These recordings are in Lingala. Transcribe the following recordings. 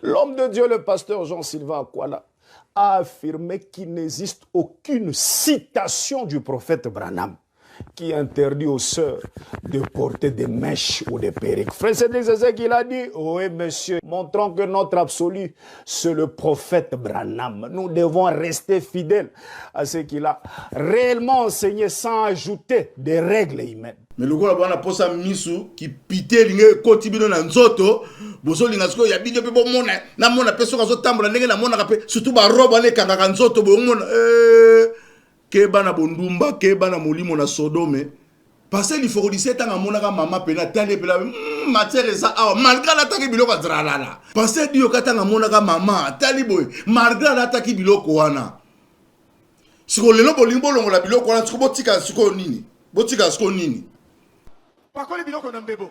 L'homme de Dieu, le pasteur Jean-Sylvain Akwala, a affirmé qu'il n'existe aucune citation du prophète Branham qui interdit aux sœurs de porter des mèches ou des perruques. Frère Cédric, c'est ce qu'il a dit. Oui, monsieur. Montrons que notre absolu, c'est le prophète Branham. Nous devons rester fidèles à ce qu'il a réellement enseigné sans ajouter des règles humaines. Mais le gars a posé misu qui pité linge koti bino na nzoto bozo linga siko ya bidyo pe bo mona na mona peso ka zo tambola ndenge na mona ka pe surtout ba robe ne kanga ka nzoto bo mona ke bana bondumba ke bana molimo na Sodome parce que il faut dire tanga mona ka mama pe na tande pe la matière eza awa malgré la taki biloko dralala parce que dio katanga mona ka mama tali boy malgré la taki biloko wana siko lelo bolimbo longo la biloko wana siko botika siko nini botika siko nini. Pakoli biloko na mbebo.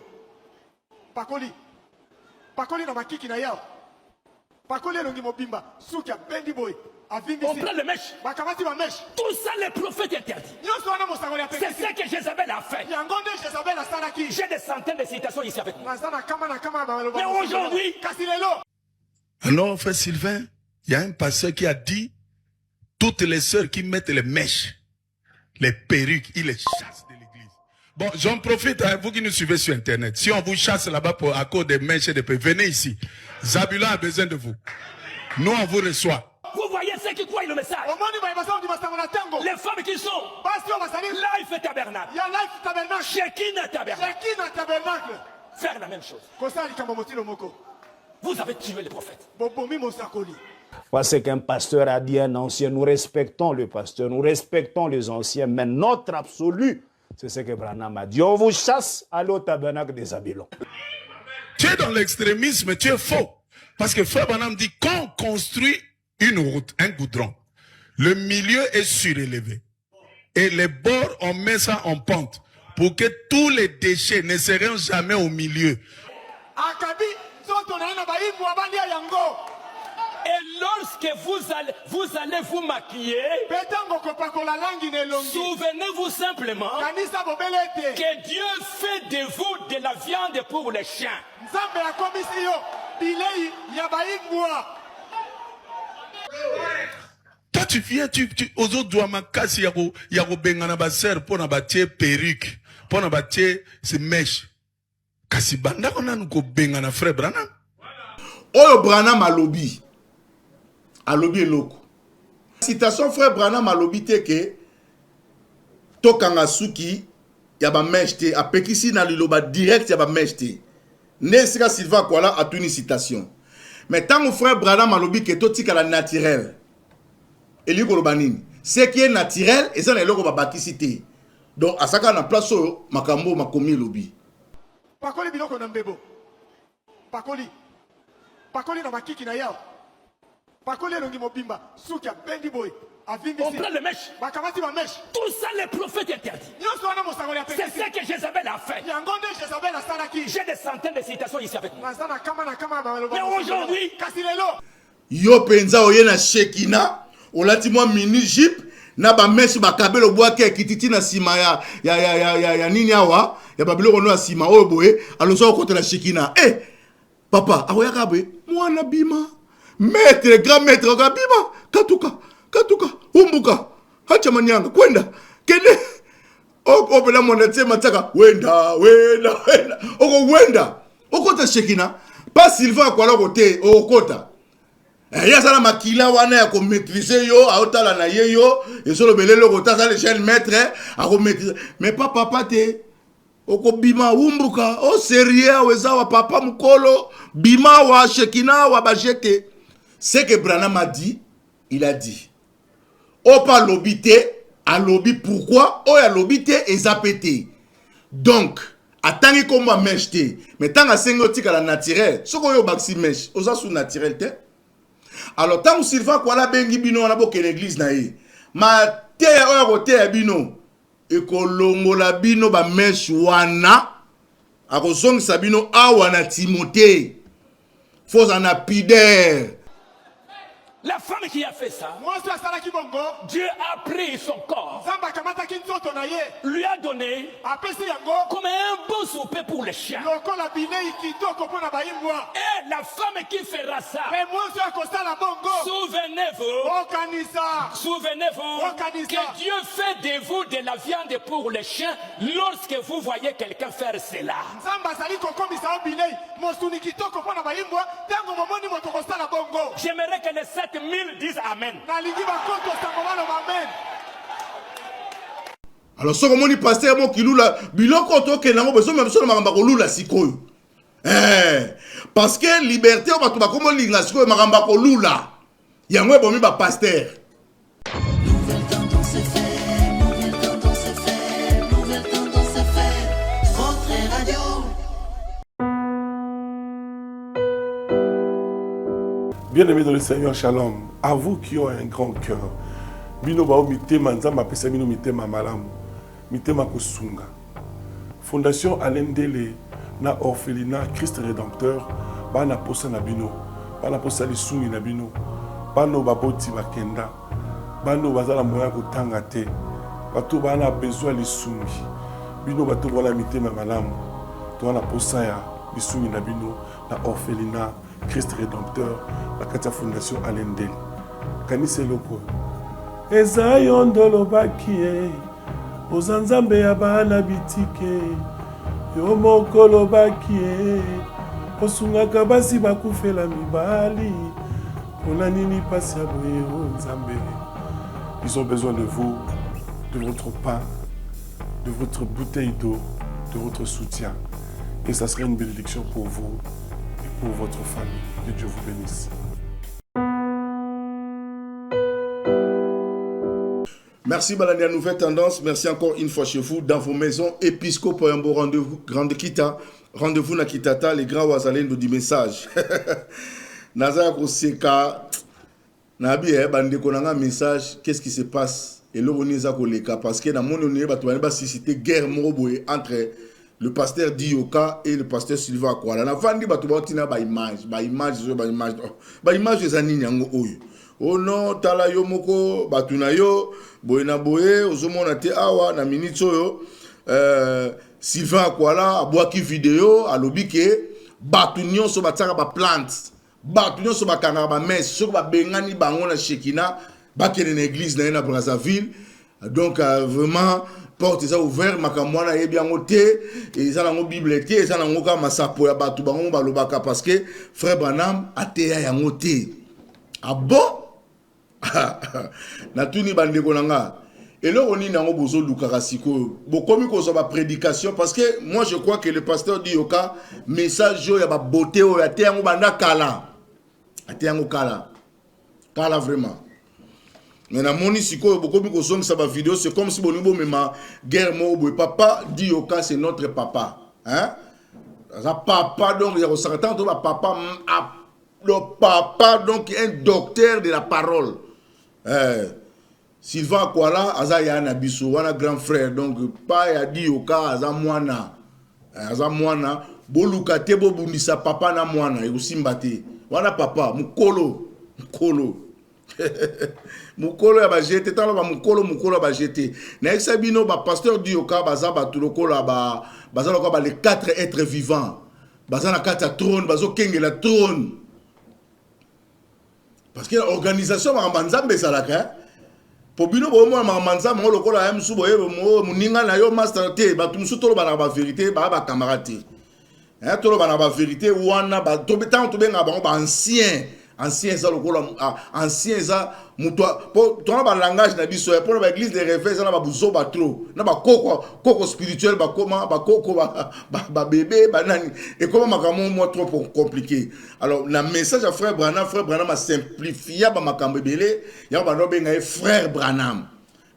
Pakoli na makiki na yao. Pakoli longi mobimba. Soukia bendi boy. On prend le mèche. Bakamati ma mèche. Tout ça les prophètes interdits. C'est ce que Jézabel a fait. J'ai des centaines de citations ici avec moi. Mais aujourd'hui, alors frère Sylvain, il y a un pasteur qui a dit toutes les sœurs qui mettent les mèches, les perruques, il les chasse de l'église. Bon, j'en profite, hein, vous qui nous suivez sur Internet. Si on vous chasse là-bas à cause des mèches et des perruques, venez ici. Zabulon a besoin de vous. Nous, on vous reçoit. Vous voyez ceux qui croient le message. Les femmes qui sont Life Tabernacle. Shekinah Tabernacle. Faire la même chose. Vous avez tué les prophètes. Parce qu'un pasteur a dit un ancien, nous respectons le pasteur, nous respectons les anciens, mais notre absolu, c'est ce que Branham a dit. On vous chasse, allez au tabernacle des Zabulon. Tu es dans l'extrémisme, tu es faux. Parce que frère Branham dit qu'on construit une route, un goudron, le milieu est surélevé. Et les bords, on met ça en pente pour que tous les déchets ne seront jamais au milieu. Et lorsque vous allez vous maquiller, souvenez-vous simplement que Dieu fait de vous de la viande pour les chiens. Quand tu viens, aux autres doigts, ma casse, il y a bengana baser pour na batie perruque, pour na batie ces mèches. Kasi banda on a nous bengana frère Branham. Oyo Branham a lobby. A lobby eloko. Citation frère Branham a lobby te que tokanga suki ya ba mèche te a pekisi na liloba direct ya ba mèche te. Ne sika Sylvain Akwala a une citation. Mais tant mon frère Branham a lobby que tout tika la naturel. Et lui kolobanini. Ce qui est naturel et ça les loko ba bakisité. Donc à ça quand on place au makambo makomi lobby. Pakoli biloko na mbebo. Pakoli na makiki na yao. Pakoli longi mobimba. Soukia bendi boy. On prend le mèche. Bakamati ma mèche. Tout ça les prophètes interdits. C'est ce que Jézabel a fait. J'ai des centaines de citations ici avec moi. Mais aujourd'hui, yo penza oye na Shekinah, olati mwa mini jeep na ba mèche ba kabelo boake kititi na sima ya nini awa, ya babilo kono na sima oyo boye, alonso kote na Shekinah. Papa, awoya kabwe, mwana bima. Maître, grand maître, bima, katuka, umbuka, hacha manyanga, kwenda, kene, opela mwana tse mataka, wenda, okota Shekinah, pas Sylvain Akwala kote, okota. Ya sala makila wana ya ko maîtriser yo, aotala na ye yo, et solo belelo kota sa le jeune maître, a ko maîtriser. Mais pas papa te, oko bima umbuka, o sérieux weza wa papa mukolo, bima wa Shekinah wa bajete. Ce que Branham a dit, il a dit. Opa lobité, a lobby pourquoi? O ya lobité et zapété. Donc, attendez comme ma mèche te. Mais tant que c'est la naturelle, ce qu'on y a au baxi mèche, osa sous naturel te. Alors, tant que Sylvain Akwala bengi bino, on a beau que l'église na ye. Ma te oya kote ya bino. Et kolongo la bino ba mèche wana. A kozong sa bino awana Timothée. Faut en apider. La femme qui a fait ça, Dieu a pris son corps, lui a donné comme un beau souper pour les chiens. Et la femme qui fera ça, souvenez-vous que Dieu fait de vous de la viande pour les chiens lorsque vous voyez quelqu'un faire cela. J'aimerais que les 7000 disent Amen. Alors, ce que je dis, pasteur, moi qui loue la, biloko toke nango besoin même sur ma kolula sikoyo. Parce que liberté on va tout comme linga sikoyo makamba kolula. Yango bomi ba pasteur. Nouvelle tendance est faite, nouvelle tendance est faite, nouvelle tendance est faite. Rentrée radio. Bien-aimés dans le Seigneur, shalom. À vous qui ont un grand cœur. Bino bao mitema nzamba pesa bino mitema malamu. Mitema kosunga. Fondation Alendele na orphelinat Christ Rédempteur bana posa na bino. Bana posa lisungi na bino. Bano baboti bakenda. Bano bazala moya kotanga te. Bato bana besoin lisungi. Bino bato bona mitema malamu. To na posa ya lisungi na bino na orphelinat Christ Rédempteur, la Katia Fondation Alendele. Kanise loko. Eza yondolo bakie, ozanzambe ya bana bitike, yo mokolo bakie, osungaka basi bakufela mibali, pona nini pasi ya boye o nzambe. Ils ont besoin de vous, de votre pain, de votre bouteille d'eau, de votre soutien. Et ça serait une bénédiction pour vous. Pour votre famille. Que Dieu vous bénisse. Merci Balania Nouvelle Tendance. Merci encore une fois chez vous dans vos maisons. Épiscope un beau rendez-vous. Grande Kita. Rendez-vous na Kitata. Les grands Wazalen nous dit message. Naza Koseka. Nabi bande konanga message. Qu'est-ce qui se passe? Et là on est à koleka parce que dans mon on va susciter guerre moboé entre le pasteur Dioka et le pasteur Sylvain Akwala. Na fandi batu batina ba image za nini yango oyo. Oh non, tala yo moko batuna yo boye na boye ozomona te awa na minute oyo Sylvain Akwala abwaki vidéo alobi ke batu nyonso bataka ba plante. Batu nyonso bakanga ba messe soko ba bengani bango na Shekina bakene na église na Brazzaville. Donc vraiment porte ça ouvert makamwana et bien côté et ça dans bible té ça dans ka masapo ya batu bango balobaka parce que frère Branham ateya ya ngoté. Ah bon? Na tuni bande konanga. Et là on est dans bozo lukaka siko. Bokomi ko so ba prédication parce que moi je crois que le pasteur dit yoka message yo ya ba beauté o ya teya ngo banda kala. Ateya ngo kala. Kala vraiment. Mais na moni siko beaucoup de choses sur ma vidéo c'est comme si bonimbo mema guerre mo boy papa Dioka c'est notre papa hein ça papa donc il y a s'attend to papa le papa donc un docteur de la parole Sylvain Akwala azaya na biso wana grand frère donc pas ya Dioka azamwana boluka te bo bundisa papa na mwana ekusimba te wana papa mukolo mukolo ya ba jeté talo ba mukolo ba jeté na exabino ba pasteur Dioka baza ba tulokola baza lokwa ba les 4 êtres vivants baza na kata trône bazo kengela trône parce que l'organisation ma manzambe salaka po bino bo mo ma manzambe mo lokola ya msu boye mo muninga na yo master te ba tumsu tolo ba na ba vérité ba camarade hein tolo ba na ba vérité wana ba to betan to benga ba ancien ça le ancien ça mutoa pour ton ba langage na biso pour ba église de référence na ba buzo ba trop na ba koko spirituel ba comment ba koko ba bébé ba nani et comment makambo moi trop compliqué alors le message à frère Branham a simplifié ba makambo belé ya ba no benga frère Branham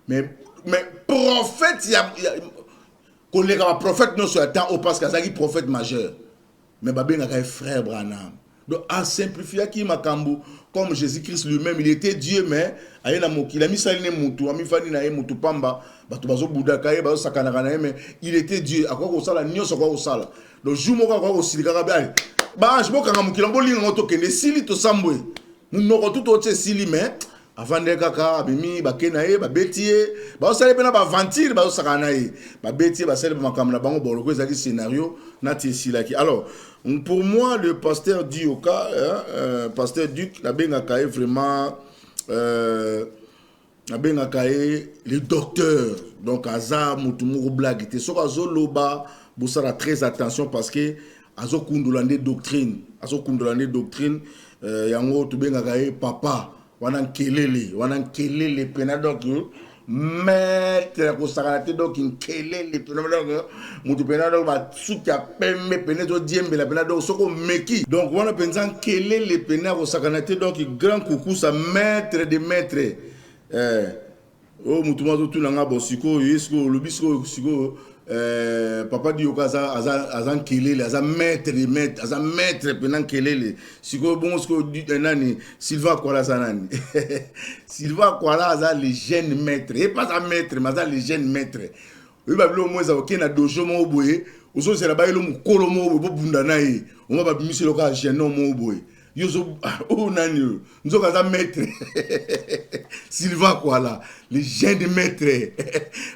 mais prophète ya collègue ba prophète non sur temps au parce que ça qui prophète majeur mais ba benga frère Branham. Donc, à simplifier qui makambu, comme Jésus-Christ lui-même, il était Dieu, mais il a mis ça dans moutou, il a mis pamba, mais il était Dieu. À quoi ça la nion sur quoi ça la. Donc, jour moi quoi aussi les carabins. Bah, je vois quand il a bolé en auto que les sili to sambwe. Nous tout autre sili mais avant de kaka mimi ba kenaye ba betie ba osale pena ba ventir ba osakana ye ba betie ba sale ba makamna bango boloko ezaki scénario na tisilaki. Alors pour moi le pasteur Dioka pasteur Duc la bengaka vraiment la bengaka le docteur donc aza mutumuru blague te soka zo loba bosala très attention parce que azo kundulande doctrine yango to bengaka papa wana kelele pena donc maître ko sakanate donc kelele pena donc mutu pena donc ba suka pembe pena to diembe la pena donc soko meki donc wana penza kelele pena ko sakanate donc grand coucou sa maître de maître oh mutu mazo tunanga bosiko yesko lobisiko siko papa Dioka azan kelele aza maître de maître aza maître pendant kelele siko bon siko nani Sylvain Kwala sanani Sylvain Kwala aza le jeune maître et pas un maître mais aza le jeune maître oui ba blo mo za okena dojo mo boye ozo sera ba elo mukolo mo bo bunda na ye on va bimiselo ka jeune mo boye yozo oh nani nzoka aza maître Sylvain Kwala le jeune maître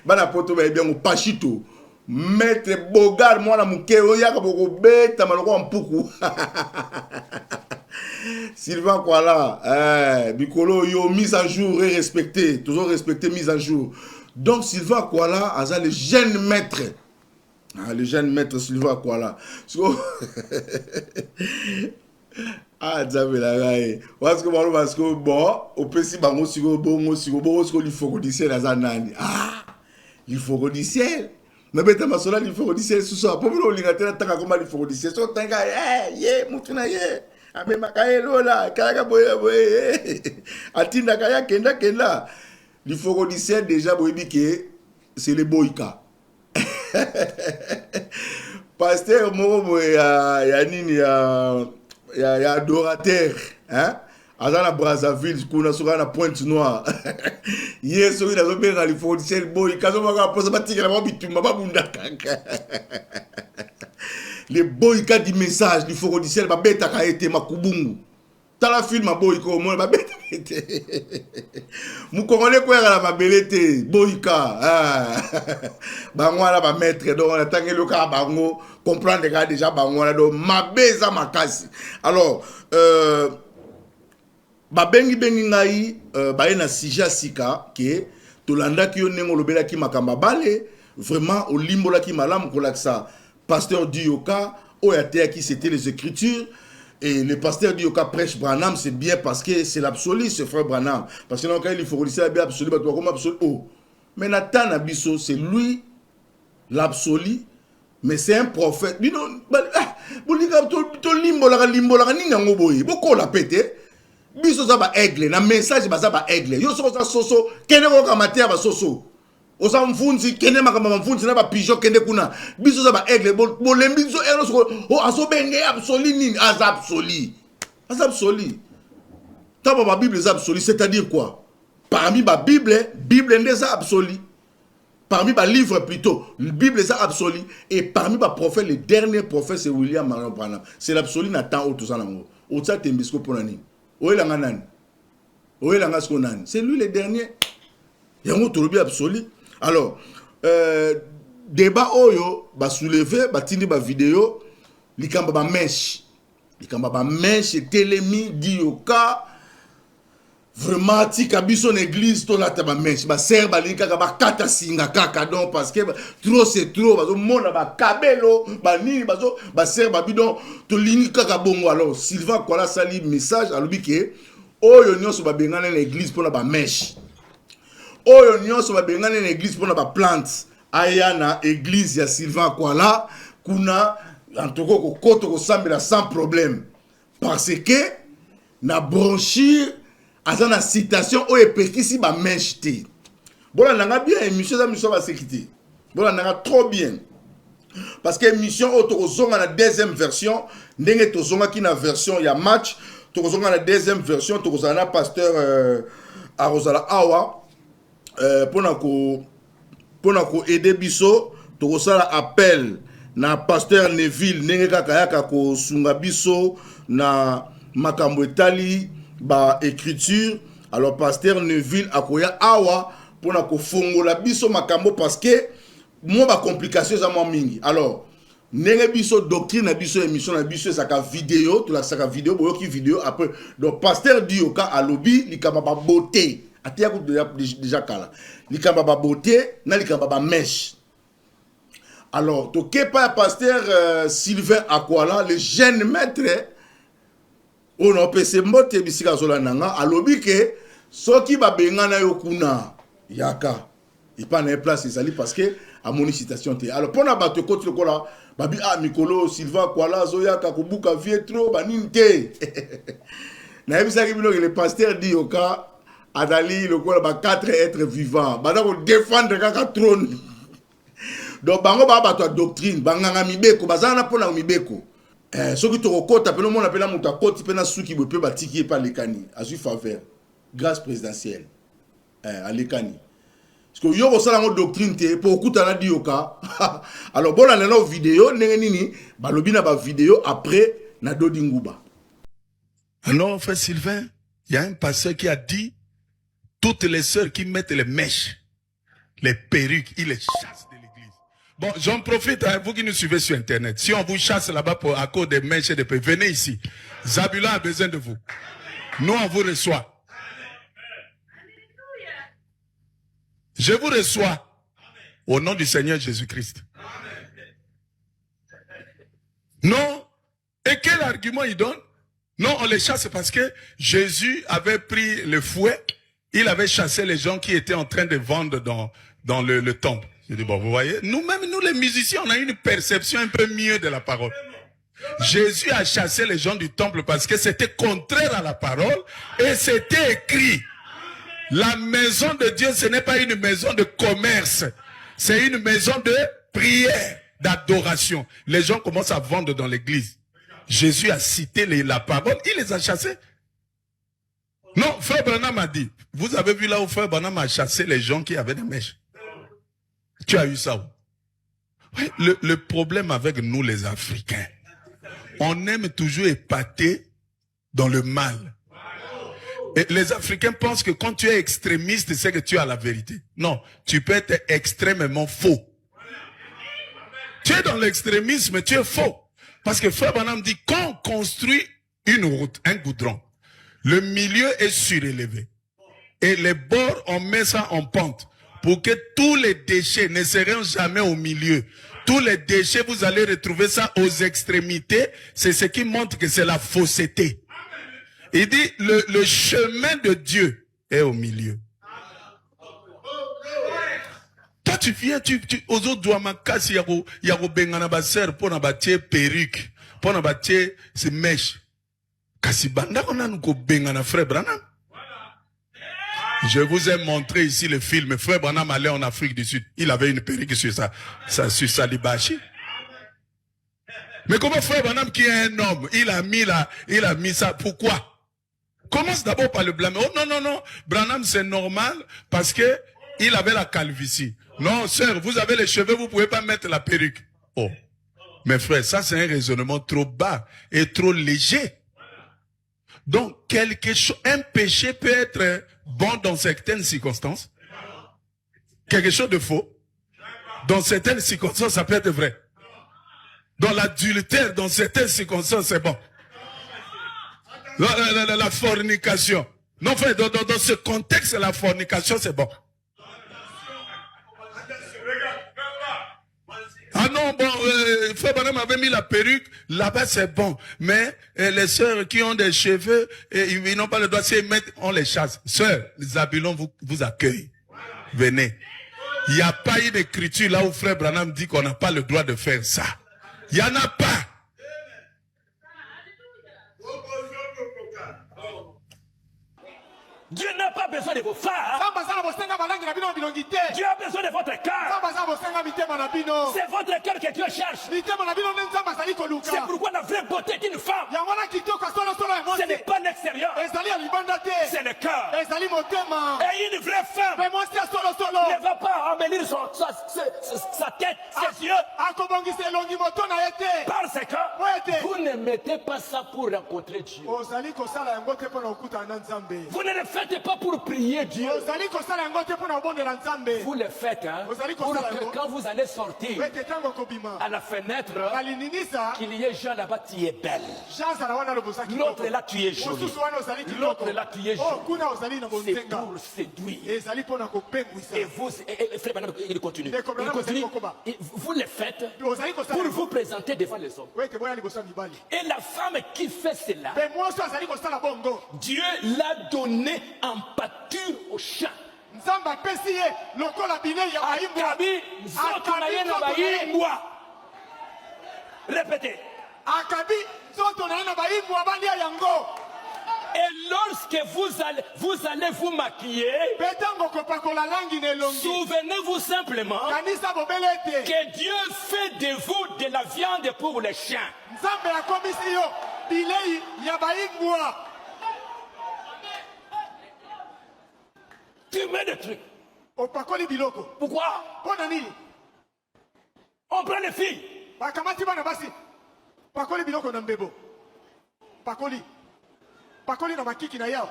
bana poto ba bien mo pachito Maître Bogar, moi la mouké, oya kaboko beta maloko ampuku. Sylvain Kwala, Bikolo yo mise à jour et respecté, toujours respecté mise à jour. Donc Sylvain Kwala a le jeune maître. Le jeune maître Sylvain Kwala. So ah zabe la gaye. Parce que bon, au PC bango sigo bongo il faut codiciel la zanani. Ah, il faut codiciel. Mais beta masola il faut codiciel sous ça. Pour le lingatela taka comme il faut codiciel. So tanga ye mutuna ye. Abe makaye lola kaka boye. Atinda kaya kenda. Il faut codiciel déjà boyebi que c'est le boyka. Pasteur moko ya nini ya adorateur hein azana Brazzaville kuna soka na Pointe-Noire yeso ina zo benga li fondiciel boy kazo maka posa batika na bitumba babunda kaka les boy ka di message li fondiciel ba beta ka été makubungu tala film boy ko mo ba beta été mu congolais ko la babelete boy ka ba ngwana ba maître donc on tangelo ka bango comprendre que déjà bangwana do mabeza makasi. Alors babengi ngai na sija sika ke tolanda ki onengo lobela ki makamba bale vraiment au limbola ki malamu kolaksa pasteur Dioka oyatea qui c'était les écritures et le pasteur Dioka prêche Branham c'est bien parce que c'est l'absolu ce frère Branham parce que quand il faut dire bien absolu ba comme absolu oh mais Nathan Abisso c'est lui l'absolu. Mais c'est un prophète. Dis non, to limbola ni ngango boy. Boko la pété. Biso za ba aigle na message ba za ba aigle. Yo so za soso kene ko ka matia ba soso. Osa mfunzi kene makamba mfunzi na ba pigeon kende kuna. Biso za ba aigle bo lembi so ero so o aso benge absolu ni az absolu. Az absolu. Taba ba Bible za absolu, c'est-à-dire quoi? Parmi ba Bible ndeza absolu. Parmi les livres plutôt, la Bible est absolue. Et parmi les prophètes, le dernier prophète c'est William Marion Branham. C'est l'absolu Nathan Otosanango. Otsa Tembisko Ponani. Oelanganan. Oelangaskonan. C'est lui le dernier. Il y a un autre absolu. Alors, débat Oyo, ba soulevé, ba tindi ba vidéo, likamba ba mèche. Likamba ba mèche, Télémi, Dioka. Vraiment tika biso l'église to la taba mèche ba ser ba lika ba kata singa kaka donc parce que trop c'est trop bazo mona ba kabelo ba nini bazo ba ser ba bidon to lini kaka bongo. Alors Sylvain Kwala sali message alobi ke oyo nyonso ba bengana l'église pour na ba mèche oyo nyonso ba bengana l'église pour na ba plante aya na église ya Sylvain Kwala kuna antoko ko koto ko sambela sans problème parce que na branchir azana citation o epekisi ba mèche. Bon nanga bien émission za mission ba sécurité. Bon nanga trop bien. Parce que émission o to zonga na deuxième version, ndenge to zonga ki na version ya match, to zonga na deuxième version to zana pasteur Arozala Awa pona ko aider biso to sala appel na pasteur Neville ndenge kaka yaka ko sunga biso na makambo etali ba écriture. Alors pasteur Neville akoya awa pour na ko fongola biso makambo parce que moi ba complication za mo mingi. Alors ndenge biso doctrine na biso émission na biso ça ka vidéo, tout la ça ka vidéo boyo ki vidéo après. Donc pasteur Dioka alobi likamba ba beauté. Atia ko déjà kala. Likamba ba beauté na likamba ba mèche. Alors to ke pa pasteur Sylvain Akwala le jeune maître on a pese mbote bisika zola nanga alobi ke soki ba bengana yo kuna yaka il pas na place ezali parce que à mon citation te alors pona ba te côté lokola babi ah mikolo Sylvain Akwala zoyaka kubuka vie trop banini te na ebisa ki bino le pasteur Dioka adali lokola ba 4 êtres vivants bana ko défendre kaka trône donc bango ba ba to doctrine banganga mibeko bazana pona mibeko ce qui te recote, appelle mon appel à mon takoti, pena souki peut batiki par les cani, à su faveur, grâce présidentielle, à l'écani. Parce que yo osala mo doctrine te pour kutana dioka. Alors bon la vidéo nini balobi na ba vidéo après na dodinguba. Alors frère Sylvain, il y a un pasteur qui a dit toutes les sœurs qui mettent les mèches, les perruques, il les chasse de l'église. Bon, j'en profite à vous qui nous suivez sur Internet. Si on vous chasse là-bas à cause des mèches et des perruques, venez ici. Zabula a besoin de vous. Nous, on vous reçoit. Je vous reçois au nom du Seigneur Jésus-Christ. Non. Et quel argument il donne? Non, on les chasse parce que Jésus avait pris le fouet. Il avait chassé les gens qui étaient en train de vendre dans le temple. Je dis, bon, vous voyez, nous-mêmes, nous les musiciens, on a une perception un peu mieux de la parole. Jésus a chassé les gens du temple parce que c'était contraire à la parole et c'était écrit. La maison de Dieu, ce n'est pas une maison de commerce. C'est une maison de prière, d'adoration. Les gens commencent à vendre dans l'église. Jésus a cité la parole, il les a chassés. Non, frère Branham a dit, vous avez vu là où frère Branham a chassé les gens qui avaient des mèches. Tu as eu ça où? Oui, le problème avec nous les Africains, on aime toujours épater dans le mal. Et les Africains pensent que quand tu es extrémiste, c'est que tu as la vérité. Non, tu peux être extrêmement faux. Tu es dans l'extrémisme, tu es faux. Parce que frère Branham dit, quand on construit une route, un goudron, le milieu est surélevé. Et les bords, on met ça en pente. Pour que tous les déchets ne seront jamais au milieu. Tous les déchets, vous allez retrouver ça aux extrémités. C'est ce qui montre que c'est la fausseté. Il dit, le chemin de Dieu est au milieu. Toi, tu viens, aux autres doigts, ma casse, yaro bengana baser, pour n'abatir perruque, pour n'abatir ces mèches. Kasi banda, on a nous bengana frère Branham. Je vous ai montré ici le film. Frère Branham allait en Afrique du Sud. Il avait une perruque sur sa libachi. Mais comment frère Branham qui est un homme, il a mis ça. Pourquoi? Commence d'abord par le blâmer. Oh non. Branham c'est normal parce que il avait la calvitie. Non, sœur, vous avez les cheveux, vous pouvez pas mettre la perruque. Oh. Mais frère, ça c'est un raisonnement trop bas et trop léger. Donc, un péché peut être bon dans certaines circonstances. Quelque chose de faux. Dans certaines circonstances, ça peut être vrai. Dans l'adultère, dans certaines circonstances, c'est bon. La fornication. Non, frère, dans ce contexte, la fornication, c'est bon. Ah non, bon, frère Branham avait mis la perruque, là-bas c'est bon. Mais les sœurs qui ont des cheveux, ils n'ont pas le droit, s'ils mettent, on les chasse. Sœurs, les Zabulons vous accueillent. Venez. Il n'y a pas eu d'écriture là où frère Branham dit qu'on n'a pas le droit de faire ça. Il n'y en a pas. Dieu n'a pas besoin de vos phares. Dieu a besoin de votre cœur. C'est votre cœur que Dieu cherche. C'est pourquoi la vraie beauté d'une femme, ce n'est pas l'extérieur, c'est le cœur. Et une vraie femme ne va pas embellir sa tête, ses yeux, parce que te. Vous ne mettez pas ça pour rencontrer Dieu. Ozali kosala yango te pona okuta na Nzambe. Vous ne le faites pas pour prier Dieu. Ozali kosala yango te pona obondela Nzambe. Vous le faites pour que quand vous allez sortir Wete tango kobima. à la fenêtre, Alininisa. qu'il y ait Jean là-bas, tu es belle. Jean zala wana lobosa kitoko. L'autre là, tu es jolie. Mosusu wana ozali kitoko. L'autre là, tu es Oh jolie. kuna ozali na C'est bonzenga. pour séduire. Ezali pona kopengwisa. Et vous, frère Branham, il continue. Mais comme Il continue. Branham, Et vous le faites Ozali kosala. pour vous présenter devant les hommes. Wete boya libosa mibali. Et la femme qui fait cela, Pe mwaso azali kosala bongo. Dieu l'a donné en pâture au chat. Nzambe apesi ye lokola bine ya bayimbwa. Akabi nzoto na ye na bayimbwa. Répétez. Akabi nzoto na ye na bayimbwa balia yango. Et lorsque vous allez vous maquiller, Petango kopakola langi na elongi. souvenez-vous simplement Kanisa bobele te. que Dieu fait de vous de la viande pour les chiens. Nzambe akomisi yo bilei ya bayimbwa. Tu mets des trucs. Opakoli biloko. Pourquoi? Pona nini? On prend les filles. Bakamati bana basi. Pakoli biloko na mbebo. Pakoli. Pakoli na makiki na yao.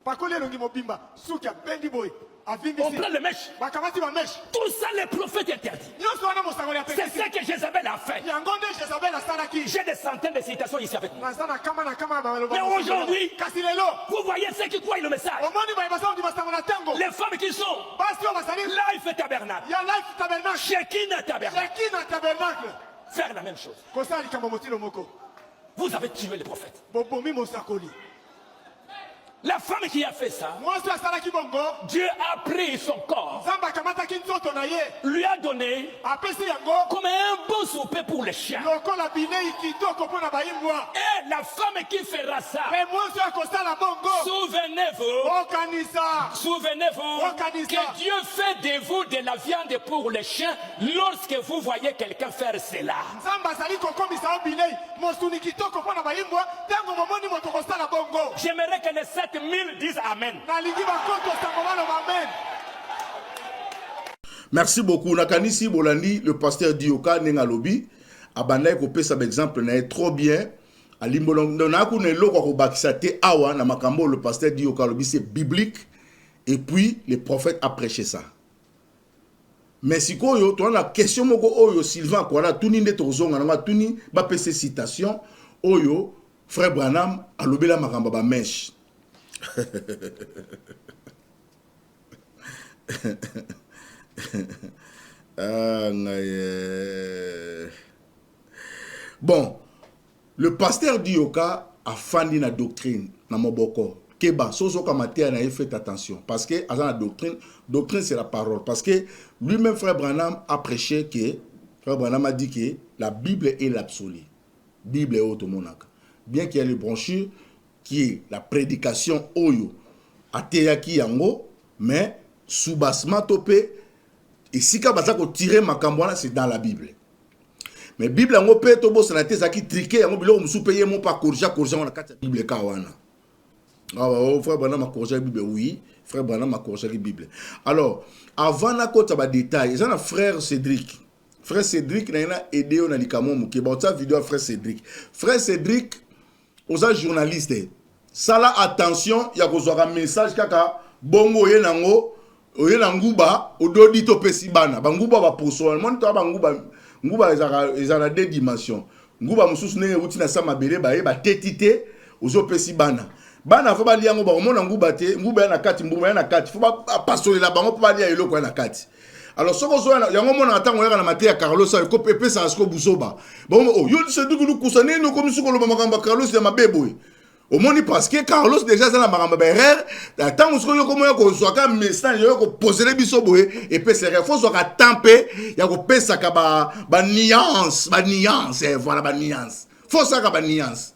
Pakoli elongi mobimba. Suki abendi boy. Avimbi On si. prend les mèches. Bakamati ba mesh. Tout ça, les prophètes interdits. Nyonso wana mosangoli C'est apekisi. ce que Jézabel a fait. Yango nde Jezabel asalaki. J'ai des centaines de citations ici avec moi. Naza na kama baloba. Mais aujourd'hui, kasi lelo. vous voyez ceux qui croient le message. Omoni ba basa ndi masango na tango. Les femmes qui sont Basi yo basali. Life Tabernacle, Ya life tabernacle. Shekinah Tabernacle, Shekina tabernacle. faire la même chose. Kosala likambo motilo moko. Vous avez tué les prophètes. Bobomi mosakoli. La femme qui a fait ça, Mwasi asalaki bongo. Dieu a pris son corps, Nzambe akamataki nzoto na ye. lui a donné Apesi yango. comme un bon souper pour les chiens. Lokola bilei kitoko mpona bayimbwa. Et la femme qui fera ça, Me mwasi akosala bongo. souvenez-vous, Okanisa. souvenez-vous que Dieu fait de vous de la viande pour les chiens lorsque vous voyez quelqu'un faire cela. Nzambe azali kokomisa yo bilei. Mosuni kitoko mpona bayimbwa. Tango momoni moto kosala bongo. J'aimerais que les 7000 disent Amen. Nalingi bakoto sango baloba amen. Merci beaucoup. Nakanisi Bolandi, le pasteur Dioka Nengalobi, abandai ko pesa exemple na trop bien. Alimbolong na ku ne loko ko bakisa te awa na makambo le pasteur Dioka lobi c'est biblique et puis les prophètes a prêché ça. Mais si ko yo to na question moko oyo Sylvain Kwala tuni nde tozonga na tuni ba pesa citation oyo frère Branham alobela makambo ba mèche. Bon, le pasteur Dioka a fandi la doctrine na moboko. Keba, soso kamatea na fait attention parce que à la doctrine c'est la parole parce que lui-même frère Branham a prêché que frère Branham a dit que la Bible est l'absolu. Bible est automonaka. Bien qu'il y ait les brochures qui est la prédication oyo ateyaki yango mais soubassement topé et si ka bazako tirer makambo wana c'est dans la Bible. Mais Bible yango pe to bossa na te zaki triquer yango biloko musu payer mon pas corriger na kati ya Bible ka wana. Ah oh, frère Branham a corrigé la Bible oui, frère Branham a corrigé la Bible. Alors, avant na kota ba détail, ça na frère Cédric. Frère Cédric na aidé on a likamo muke ba ta vidéo frère Cédric. Frère Cédric oza journaliste. Ça là attention, ya ko zwa message kaka bongo ye nango oye na nguba ododi to pesi bana. Ba nguba ba poso, mon to ba nguba ezala deux dimensions. Nguba mususu ne uti na sama bele ba ye ba tetite ozo pesi bana. Bana fa ba liango ba omona nguba te, nguba ya na kati mbuma ya na kati. Faut ba passer la bango pa lia eloko ya na kati. Alors soko zo yango mona atango ya na matia Carlos sa ko pepe sa asko busoba. Bon oh yo se dugulu kusane no comme suko lo makamba Carlos ya mabebo. Au moins parce que Carlos déjà ça la maramba berrer tant que yo comme ko so ka message yo ko poser les biso boye et pe c'est faut so ka temper ya ko pesa ka ba nuance voilà ba nuance faut ça ka ba nuance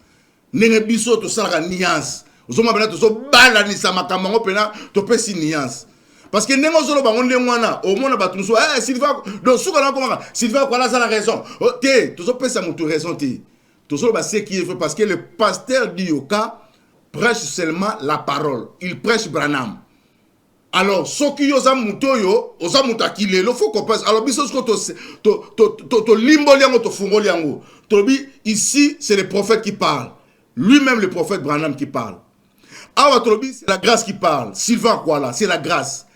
nenge biso to ça ka nuance ozoma bena to so bala ni sa makambo pena to pesi nuance parce que nengo zolo bango ndengwana au moins ba tunso Sylvain donc suka na comment Sylvain quoi là ça la raison te to so pesa mutu raison te. Ce qui est fait parce que le pasteur Dioka prêche seulement la parole. Il prêche Branham. Alors, ce qui osa mutoyo, osa mutakile, il faut qu'on passe. Alors, biso to limbo liango, to fungo liango. Ici, c'est le prophète qui parle. Lui-même, le prophète Branham qui parle. Awa Tolobi, c'est la grâce qui parle. Sylvain Kwala, c'est la grâce.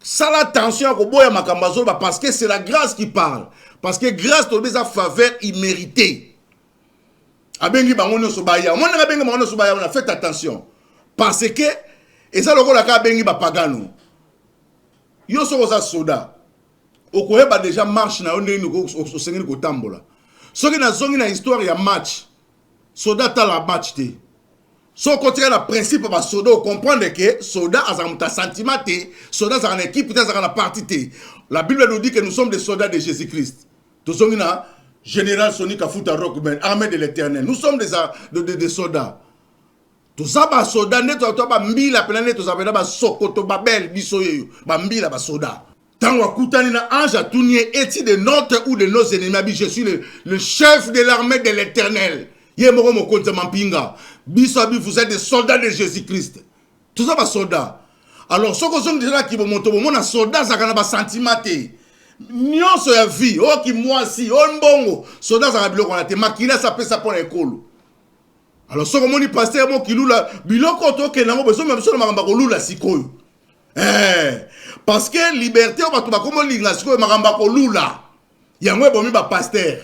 Ça l'attention à Koboya Makambazo, parce que c'est la grâce qui parle. Parce que grâce Tolobi, sa faveur imméritée. Abengi bangono sobaya. Mon abengi bangono sobaya, on a fait attention. Parce que et ça le rôle à bengi ba pagano. Yo so za soda. Okoye ba déjà marche na onde ni ko sengeli ko tambola. Soki na zongi na histoire ya match. Soda ta la match te. So côté la principe ba soda comprendre que soda a un sentiment te, soda a une équipe peut-être la partie te. La Bible nous dit que nous sommes des soldats de Jésus-Christ. To zongi na général Sonika Futa Rockman, armée de l'Éternel. Nous sommes des soldats. Tout ça, ba soda, neto ba mbila pelane to zabena ba sokoto babel bisoyo ba mbila ba soda. Tango akutani na ange atunie eti de notre ou de nos ennemis. Je suis le chef de l'armée de l'Éternel. Yemoro mokonza mampinga. Bisabi, vous êtes des soldats de Jésus-Christ. Tout ça ba soda. Alors ce que sont déjà qui vont monter mon soda ça kana ba sentimate. Nyonso ya vie, o ki mwasi, o mbongo, soda za biloko na te makila ça peut ça pour l'école. Alors, ce que mon pasteur mon qui lula biloko to ke nango beso même so makamba ko lula sikoyo. Parce que liberté on va to ba komo linga sikoyo makamba ko lula. Yango bomi ba pasteur.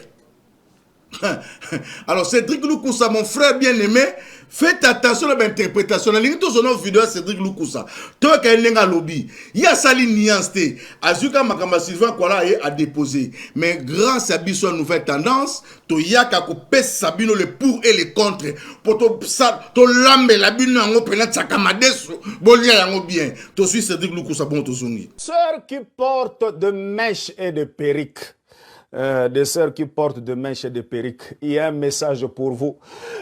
Alors Cédric Lukusa mon frère bien-aimé, faites attention à l'interprétation. La ligne de son vidéo Cédric Lukusa. Toi qui est lobby, il y a ça nuance te. Azuka makamba Sylvain Kwala a déposé. Mais grâce à Bisson nouvelle tendance, to yaka ko pèse Sabino le pour et le contre. Pour to lambe la bino ngo pena tsakamadeso. Bolia yango bien. To suis Cédric Lukusa bon to zongi. Sœurs qui portent de mèches et de perruques. Des sœurs qui portent de mèches et de perruques. Il y a un message pour vous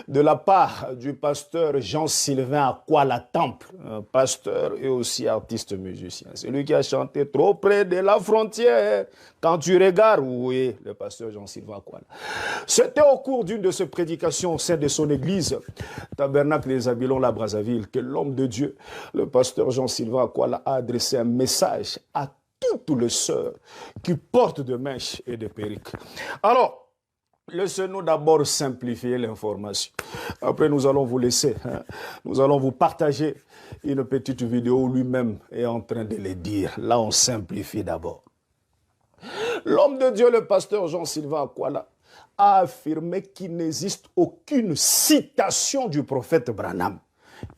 de la part du pasteur Jean-Sylvain Akwala Temple, pasteur et aussi artiste musicien. C'est lui qui a chanté trop près de la frontière. Quand tu regardes, oui, le pasteur Jean-Sylvain Akwala. C'était au cours d'une de ses prédications au sein de son église, Tabernacle des Abilons, la Brazzaville, que l'homme de Dieu, le pasteur Jean-Sylvain Akwala, a adressé un message à toutes les sœurs qui portent de mèches et de perruques. Alors, laissez-nous d'abord simplifier l'information. Après, nous allons vous laisser. Nous allons vous partager une petite vidéo où lui-même est en train de le dire. Là, on simplifie d'abord. L'homme de Dieu, le pasteur Jean-Sylvain Akwala, a affirmé qu'il n'existe aucune citation du prophète Branham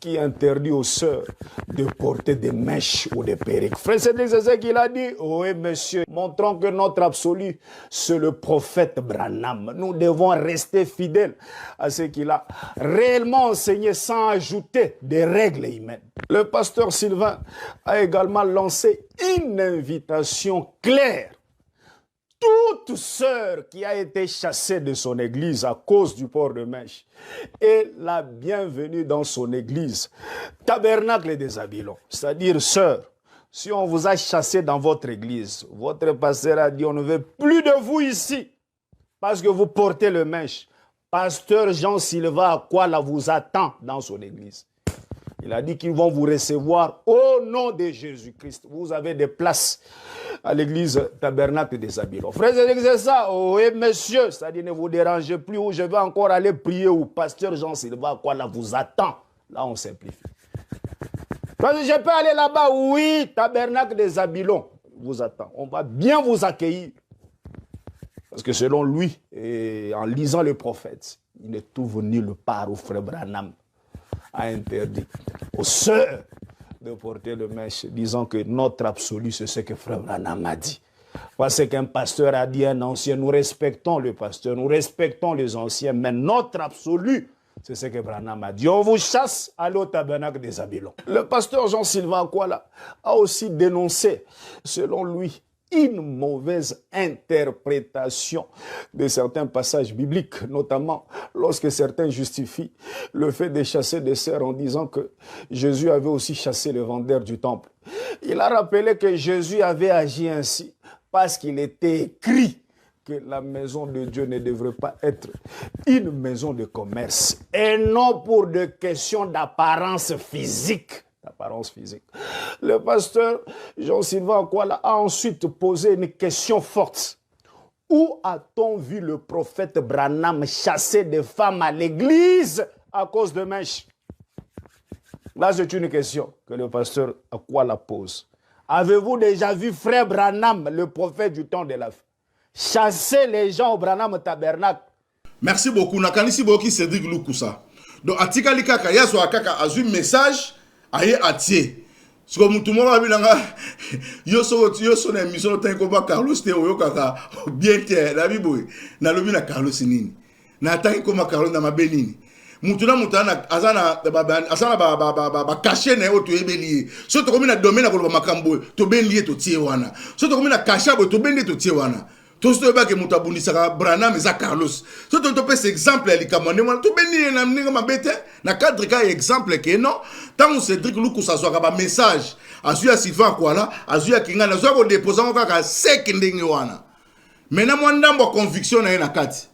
qui interdit aux sœurs de porter des mèches ou des perruques. Frère Cédric, c'est ce qu'il a dit. Oui, monsieur. Montrons que notre absolu, c'est le prophète Branham. Nous devons rester fidèles à ce qu'il a réellement enseigné sans ajouter des règles humaines. Le pasteur Sylvain a également lancé une invitation claire. Toute sœur qui a été chassée de son église à cause du port de mèche est la bienvenue dans son église, Tabernacle des Abilons. C'est-à-dire, sœur, si on vous a chassé dans votre église, votre pasteur a dit on ne veut plus de vous ici parce que vous portez le mèche. Pasteur Jean-Sylvain Akwala vous attend dans son église. Il a dit qu'ils vont vous recevoir au nom de Jésus-Christ. Vous avez des places à l'église Tabernacle des Abilons. Frère, c'est ça? Oui, monsieur. C'est-à-dire, ne vous dérangez plus où je vais encore aller prier où pasteur Jean-Sylvain Akwala vous attend. Là, on simplifie. Frère, je peux aller là-bas? Oui, Tabernacle des Abilons vous attend. On va bien vous accueillir. Parce que selon lui, et en lisant le prophète, il ne trouve nulle part où frère Branham a interdit aux sœurs de porter le mèche, disant que notre absolu, c'est ce que frère Branham a dit. Parce qu'un pasteur a dit, un ancien, nous respectons le pasteur, nous respectons les anciens, mais notre absolu, c'est ce que Branham a dit. On vous chasse, allez au Tabernacle des Abilons. Le pasteur Jean-Sylvain Akwala a aussi dénoncé, selon lui, une mauvaise interprétation de certains passages bibliques, notamment lorsque certains justifient le fait de chasser des sœurs en disant que Jésus avait aussi chassé le vendeur du temple. Il a rappelé que Jésus avait agi ainsi parce qu'il était écrit que la maison de Dieu ne devrait pas être une maison de commerce et non pour des questions d'apparence physique. d'apparence physique. Le pasteur Jean-Sylvain Akwala a ensuite posé une question forte. Où a-t-on vu le prophète Branham chasser des femmes à l'église à cause de mèches? Là, c'est une question que le pasteur Akwala pose. Avez-vous déjà vu frère Branham, le prophète du temps de la fin, chasser les gens au Branham Tabernacle? Merci beaucoup. Nakanisi Boki Cédric Lukusa. Donc, Atika Likaka, Yaso Akaka a un message à y attirer. Si comme tout le monde a vu, yo son émission, de Carlos Théo, kaka bien que la Bible, na lobi na Carlos nini. Na tangi comme Carlos na mabenini. Mutuna azana ba caché na yo to ebeli. So to comme na domaine na ko ba makambo, to ben lié to tie wana. So to comme na caché bo to ben lié to tie wana. Tout ce que nous avons dit, c'est Branham et Carlos. Si tu as cet exemple, tu as un cadre exemple que non. Tant que Cédric Luku, ça soit un message. Azuya Sylvain Akwala, Azuya Kingana, Azuya ko déposer un cas sec ndengwana. Maintenant, moi, n'ai conviction na nakati.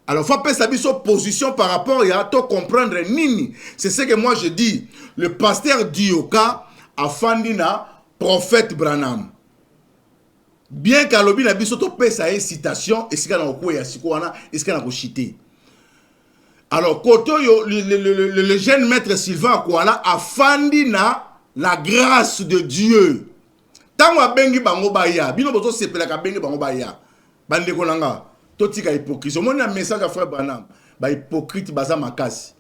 Alors, faut pas sa position par rapport à toi comprendre nini. C'est ce que moi je dis. Le pasteur Dioka a fandina prophète Branham. Bien qu'à l'objet n'a biso to pesa citation et ce qu'on a au ya sikoana et ce qu'on a au chité. Alors koto yo le jeune maître Sylvain Akwala a fandi na la grâce de Dieu. Tango abengi bango baya, bino bozo sepela ka bengi bango baya. Bande ko nanga, to tika hypocrite. Moni un message à frère Branham, ba hypocrite baza makasi.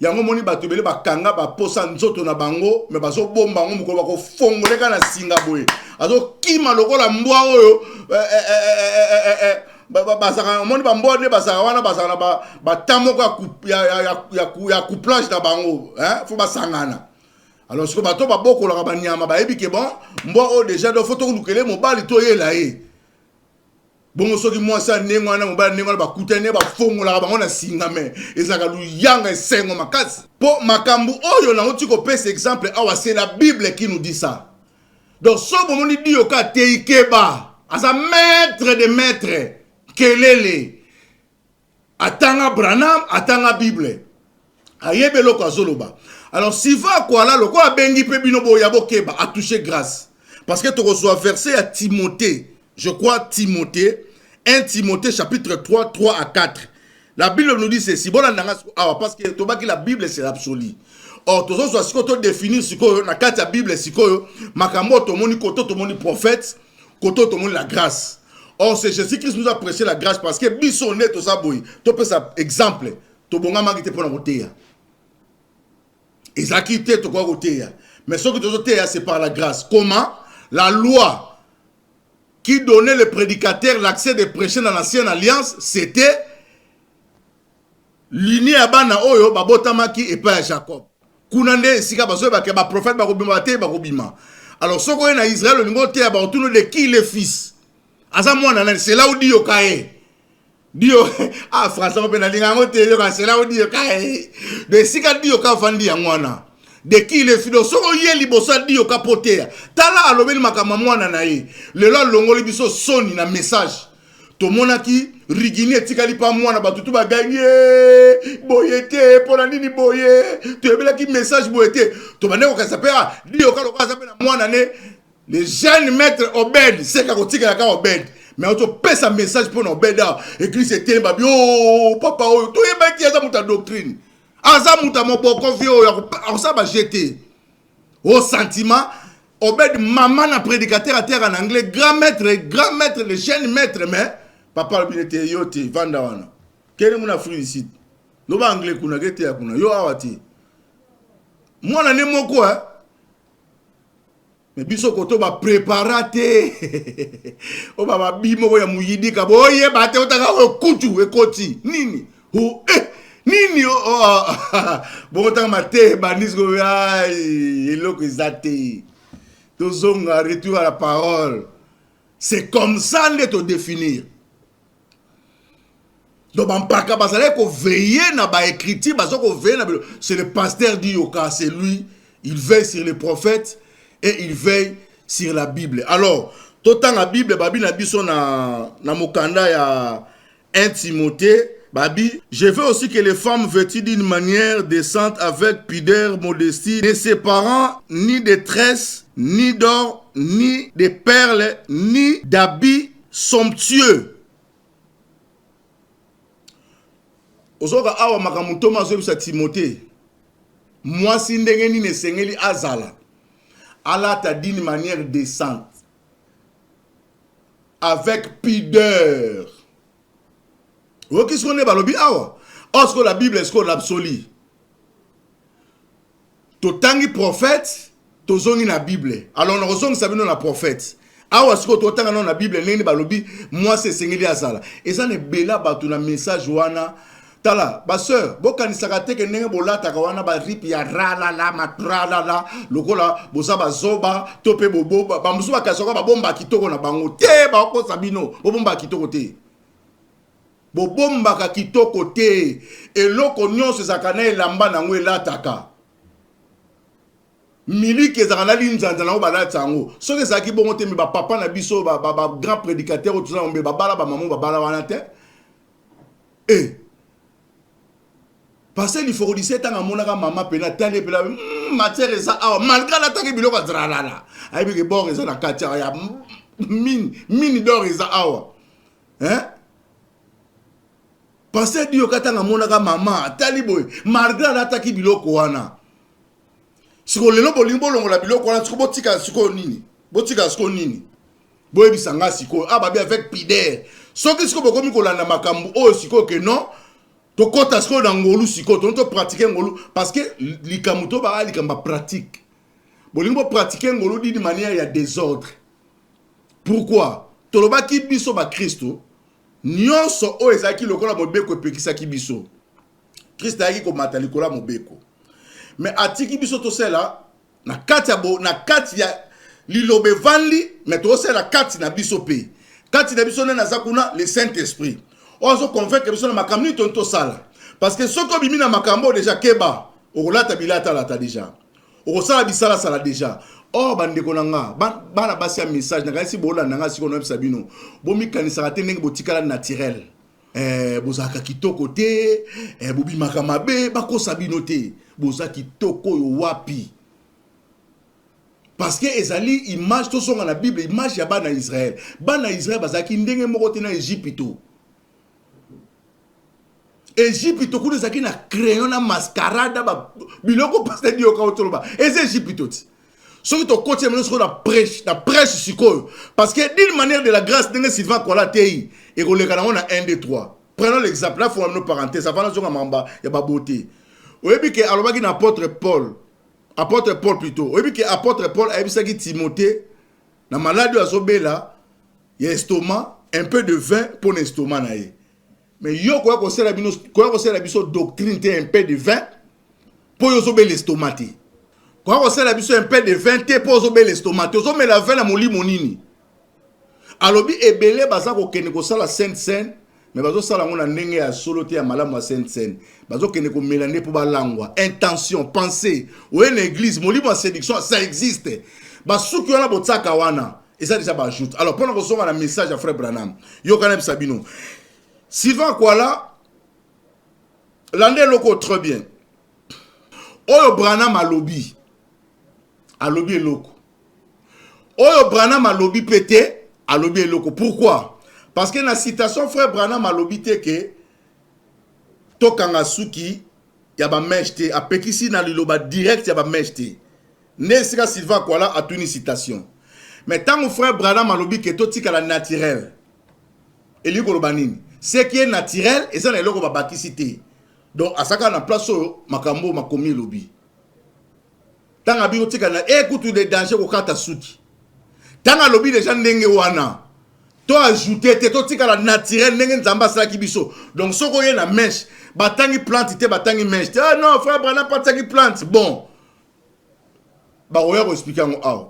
Yango moni bato bele bakanga ba posa nzoto na bango me bazo bomba ngo mukolo bako fongoleka na singa boye azo kima lokola mbwa oyo basaka moni ba mbwa ne basaka wana basaka ba tamoko ya couplage na bango hein faut basangana alors ce que bato ba bokola ba nyama ba ebi ke bon mbwa o déjà do photo lukele mobali to yela ye bon soki moi ça nengwana mobali nengwana ba kutene ba fongola ba ngona singa me ezaka luyanga esengo makasi po makambu oyo na oti ko pesa exemple awa c'est la Bible qui nous dit ça. Donc so bon dit yoka teikeba asa maître de maître kelele atanga Branham atanga Bible ayebe loko azoloba. Alors Sylvain Akwala loko abengi pe bino boya bokeba a touché grâce parce que tu reçois verset à Timothée. Je crois Timothée, 1 Timothée chapitre 3, 3 à 4. La Bible nous dit ceci. Bon, parce que la Bible c'est l'absolu. Or, tout ça, si tu définis ce que la Bible, c'est que Makambo, tout le monde, tout le monde prophète, tout le monde la grâce. Or, c'est Jésus-Christ nous a prêché la grâce parce que bisonné tout ça, boy. Tu peux ça exemple. Tu bon gars qui pour la côté. Ils ont quitté tout quoi côté. Mais ce que tu as c'est par la grâce. Comment? La loi qui donnait le prédicateur l'accès de prêcher dans l'ancienne alliance, c'était l'uni à Bana Oyo, Babotamaki et Père Jacob. Kunande, Sika Baso, ba prophète, Barobima, Barobima. Alors, ce qu'on a à Israël, le niveau Théa, Barotuno de qui le fils. C'est là où Dio Kae. Dio, ah, François, c'est là où Dio Kae. De Sika Dio Ka Fandi Yangwana. De qui les filles so yeli bosa di yo kapotea tala alobeli makama mwana na ye lelo longoli biso soni na message to monaki rigini etikali pa mwana batutu baganye boyete pona nini boye to ebela ki message boyete to bande ko kasapera di yo kalo kasapela mwana ne le jeune maître Obed c'est ka kotika ka Obed mais on te paie sa message pour Obed église était babi oh papa oh to yeba ki aza muta doctrine Aza muta moko confio on ça va jeter au sentiment Obed maman na prédicateur à terre en anglais grand maître le jeune maître mais papa le était yote vanda wana kene muna free ici no ba anglais kuna gete ya kuna yo awati mwana ne moko hein mais biso koto ba préparate o baba bimo ya muyidi ka boye bate otaka kutu ekoti nini o Nini bon temps matin banisgo ay eloko ezate tozonga retour à la parole c'est comme ça de te définir donc bampaka basale ko veiller na ba écriture baso ko veiller na c'est le pasteur Dioka c'est lui il veille sur les prophètes et il veille sur la Bible. Alors tout temps la Bible babi na biso na mokanda ya 1 Timothée Babi, je veux aussi que les femmes vêtues d'une manière décente avec pudeur, modestie, ne séparant ni de tresses, ni d'or, ni de perles, ni d'habits somptueux. Ozoka awa makamutoma zobisa Timothée. Moi si ndenge ni nesengeli azala. Alata d'une manière décente. Avec pudeur. Vous qui sont balobi awa. Est-ce que la Bible est-ce qu'on absolue? Totangi prophète, tozongi na Bible. Alors on ressent que ça vient na prophète. Awa est-ce que totanga na Bible neni balobi moi c'est sengeli azala. Et ça ne bela batu na message wana. Tala, ba sœur, bokanisaka te ke ndenge bolata ka wana ba rip ya rala la matrala la lokola boza ba zoba tope bobo ba musu ba kasoka ba bomba kitoko na bango te ba ko sabino bo bomba kitoko te. Bo bomba ka kitoko te eloko nyonso zakana elamba na ngwe lataka. Miliki ezakana linzanza na ba latango. Soki zaki bongo te mi ba papa na biso ba grand prédicateur tout ça on be ba bala ba maman ba bala wana te. Parce que il faut dire que mon maman pena tali pela matière ça ah malgré la tangi biloko zralala ay bi bon ça na katia ya mine d'or ça awa hein parce que dio katanga monaka maman tali boy malgré la tangi biloko wana siko lelo bolimbo longo la biloko wana siko botika siko nini boy bisanga siko ababi avec pidère soki siko bokomi kolanda makambu o siko que non to kota sko na ngolu siko to pratiquer ngolu parce que likamuto ba likamba pratique bolingo pratiquer ngolu d'une manière il y a désordre. Pourquoi toloba ki biso ba Kristo nyonso o ezaki lokola mobeko pekisa ki biso Kristo ayaki ko mata likola mobeko mais atiki biso to sela na kati ya lilobe vanli mais to sela kati na biso pe kati na biso na zakuna le Saint-Esprit. On se convainc que personne n'a makamni tonto sala parce que ce qu'on bimi na makambo déjà keba okolata bilata lata déjà okosala bisala sala déjà oh bandeko nanga bana basi ya message na kasi bola nanga siko no sabino bomi kanisa te ndenge botikala naturel bozaka kitoko te bobi makamabe bako sabino te bozaka kitoko yo wapi parce que ezali image to songa na Bible image ya bana Israël bazaki ndenge moko te na Égypte. Égypte to kuna zaki na crayon na mascarade ba biloko pasteur dio ka otoloba Égypte ti so ki to côté menos ko na prêche sikoyo parce que d'une manière de la grâce ndenge Sylvain Kola tei et ko le kana na 1 2 3 prenons l'exemple là faut nous parenthèse avant zonga mamba ya ba beauté oyebi ke alobaki na apôtre Paul plutôt oyebi ke apôtre Paul ayebisaki Timothée na maladie azobela ya estomac un peu de vin pour l'estomac na ye. Mais yo quoi conseille la biso doctrine te un peu de vin pour yo zobe l'estomac. Quoi conseille la biso un peu de vin te pour zobe l'estomac. Yo zobe la vin na moli monini. Alobi ebele baza ko kene ko sala sainte scène mais bazo sala ngona ndenge ya solo te ya malamu sainte scène. Bazo kene ko mélangé pour balangwa intention pensée ou une église moli mo séduction ça existe. Basuki wana botsaka wana et ça déjà ba ajoute. Alors pendant que on a un message à frère Branham yo kanem Sabino Sylvain Koala, l'année loko très bien. Oyo Branham a lobby loko. Oyo Branham a lobby pété, a lobby loko. Pourquoi? Parce que dans la citation frère Branham a lobby te que tokanga suki yaba meshte a pekisi na liloba direct yaba meshte. Nesika Sylvain Koala a une citation. Mais tant mon frère Branham a lobby que totika la naturel. Eli kolobanini. Ce qui est naturel et ça n'est pas bâtissité. Donc à ça qu'on place makambo makomi lobby. Tant à bio tika na écoute des dangers au kata suki. Tant à lobby déjà ndenge wana. To ajouter te to tika la naturel ndenge nzamba sala kibiso. Donc soko ye na mèche, batangi plante te batangi mèche. Ah non frère Branham pas tangi plante. Bon. Ba oya ko expliquer ngo aw.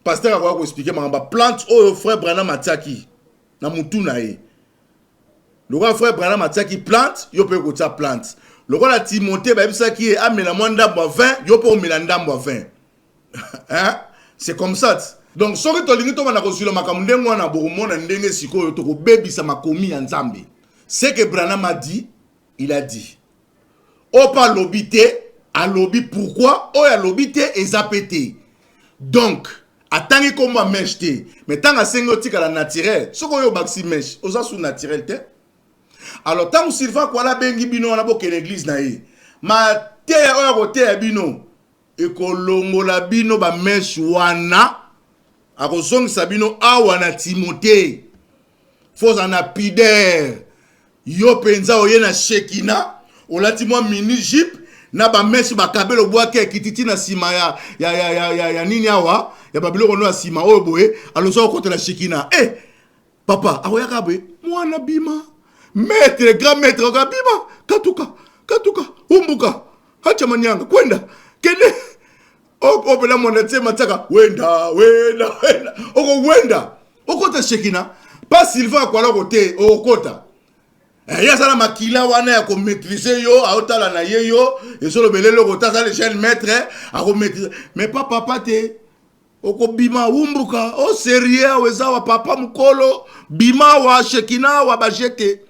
Pasteur a ko expliquer ma plante o frère Branham ataki na mutu na ye. Le roi frère Branham a qui plante, yo peut côté plante. Le roi la Timothée ba bisa qui a mela mwanda bo 20, yo peut mela ndambo 20. Hein? C'est comme ça. Donc soki to lingi to bana ko silo makamnde ngwana bo mona ndenge sikoyo to ko bebisa makomi ya Nzambe. Ce que Branham a dit, il a dit. Opa lobité, a lobby pourquoi? O ya lobité et zapété. Donc, attendez comme ma mèche té. Mais tant que c'est la naturel, ce qu'on y a baxi mèche, on sous naturel té. Alors, tant que Sylvain quoi la bengi bino na boke l'église na ye. Ma té ya côté bino. Et kolongo la bino ba mèche wana. A kozong sabino awana Timothée. Faut en apider. Yo penza oye na Shekina. Olati mwa mini jeep. Na ba mèche ba kabelo boake kititi na sima ya nini awa. Ya babilo kono na sima oyo boye. Alonso kote la Shekina. Eh, papa, awoya kabwe. Mwana bima. Maître, grand maître, bima. Katuka, umbuka. Hacha manyanga, kwenda. Kene. Oko pela mwana tsema tsaka. Wenda. Oko wenda. Okota Shekina. Pas Sylvain kwa la kote. Okota. Ya sala makila wana ya ko maîtriser yo, aotala na ye yo. Et sur le belelo kota sa le jeune maître. A ko maîtriser. Mais pas papa te. Oko bima umbuka. O sérieux weza wa papa mukolo. Bima wa Shekina wa bajete.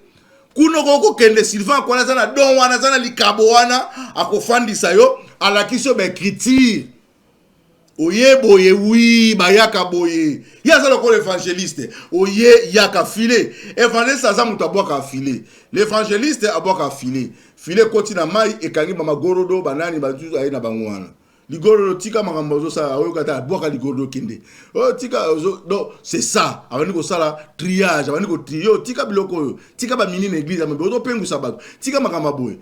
Kuno koko kende Sylvain kwa na don wana sana likabo wana akofandisa yo ala kiso be critique. Oye boye oui bayaka boye. Ya ça le ko l'évangéliste. Oye yaka filé. Évangéliste ça muta boka filé. L'évangéliste aboka filé. Filé kotina mai ekangi mama gorodo banani bazuzu ayi na bangwana. Ligoro tika makambozo ça oyokata boka ligoro kende. Oh tika donc c'est ça. Avani ko sala triage, avani ko trio tika biloko tika ba mini église ambe oto pengu sabato. Tika makamba boy.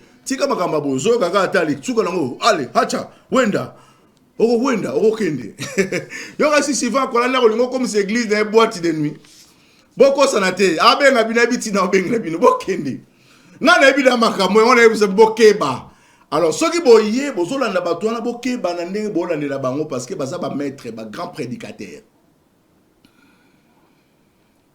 Zo kaka atali tsuka nango. Allez, hacha, wenda. Oko kende. Yoka si Sylvain kola na kolingo comme cette église dans boîte de nuit. Boko sanate, abenga binabiti na obenga bino bokende. Na na bina makambo on a eu bokeba. Alors, ceux qui boyent, bozolanda batouana boke banande bolande la bango parce que baza ba maître, ba grand prédicateur.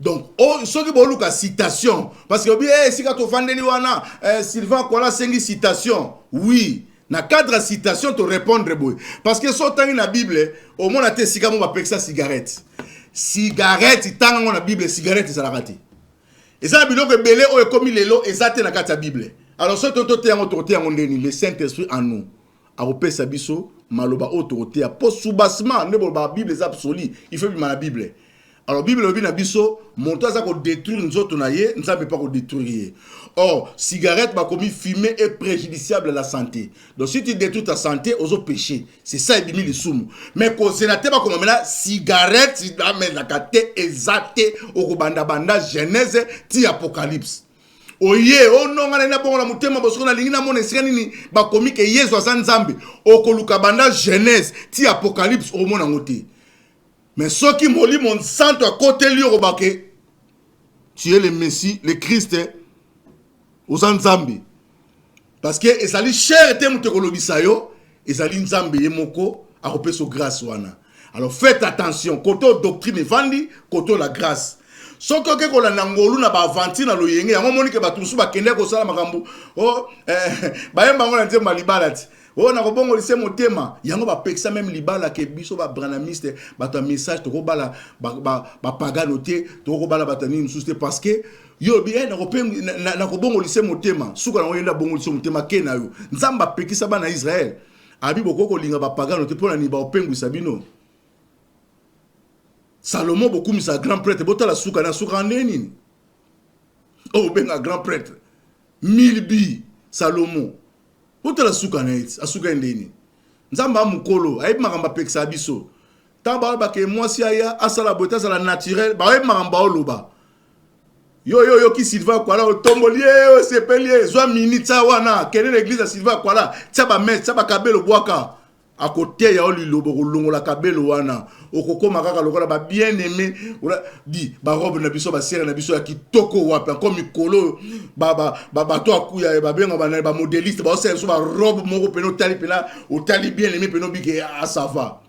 Donc, ceux qui bolou ka citation parce que bien si ka to fandeli wana Sylvain quoi la sengi citation. Oui, na cadre citation to répondre boy parce que so tangi na Bible au moins na te sika mo ba peksa cigarette. Cigarette tangi na Bible cigarette ça la raté. Et ça biloko belé o ekomi lelo ezate na kata Bible. Alors, ce le Saint-Esprit en nous, a repéré sa biso, maloba autorité, a post soubassement, ne la Bible est absolue, il faut bien la Bible. Alors, Bible est bien biso, montant ça qu'on détruit nous autres, nous ne savons pas qu'on détruire. Or, cigarette, commis fumer est préjudiciable à la santé. Donc, si tu détruis ta santé, aux autres péchés. C'est ça, il dit les soumous. Mais quand c'est la tête, comme maintenant, cigarette, si tu as mis la carte, exaté, au banda Genèse, ti Apocalypse. Oye, non ngana na bongo la mutema bosoko na lingina mona esika nini ba komi ke Yesu aza Nzambe okoluka banda Genèse ti Apocalypse o mona ngote. Mais ceux qui moli mon santo à côté lui robake tu es le Messie, le Christ aux Nzambe. Parce que ezali cher te mutekolobisa yo, ezali Nzambe yemoko a repeso grâce wana. Alors faites attention, koto doctrine evandi, koto la grâce. Soko ke kola nangolu na ba avanti na loyenge yango moni ke batusu ba kende ko sala makambu bayemba ngona nzemba libala ti na ko bongo lise motema yango ba peksa même libala ke biso ba branamiste ba ta message to ko bala ba pagano te to ko bala batani nsuste parce que yo bien na ko pengu na ko bongo lise motema suka na oyenda bongo lise motema ke na yo nzamba pekisa ba na Israël abi bokoko linga ba pagano te pona ni ba opengu sabino. Salomon beaucoup mis sa grand prêtre bota la souka na souka neni. Oh benga grand prêtre 1000 bi Salomon bota la souka na a souka ndeni. Nzamba mukolo ayi makamba peksa biso. Tamba ba ke mwasi aya asala bota sala naturel ba ayi makamba oloba. Yo ki Sylvain quoi là au tombolier sepelier zo minita wana kene l'église Sylvain quoi là taba met taba kabelo boaka. À côté ya oli lobo longola kabelo wana okokoma kaka lokola ba bien aimé di ba robe na biso ba sere na biso ya kitoko wapi comme mikolo ba to akuya ba benga ba modéliste ba sere so ba robe moko peno tali pena o tali bien aimé peno bige ça va.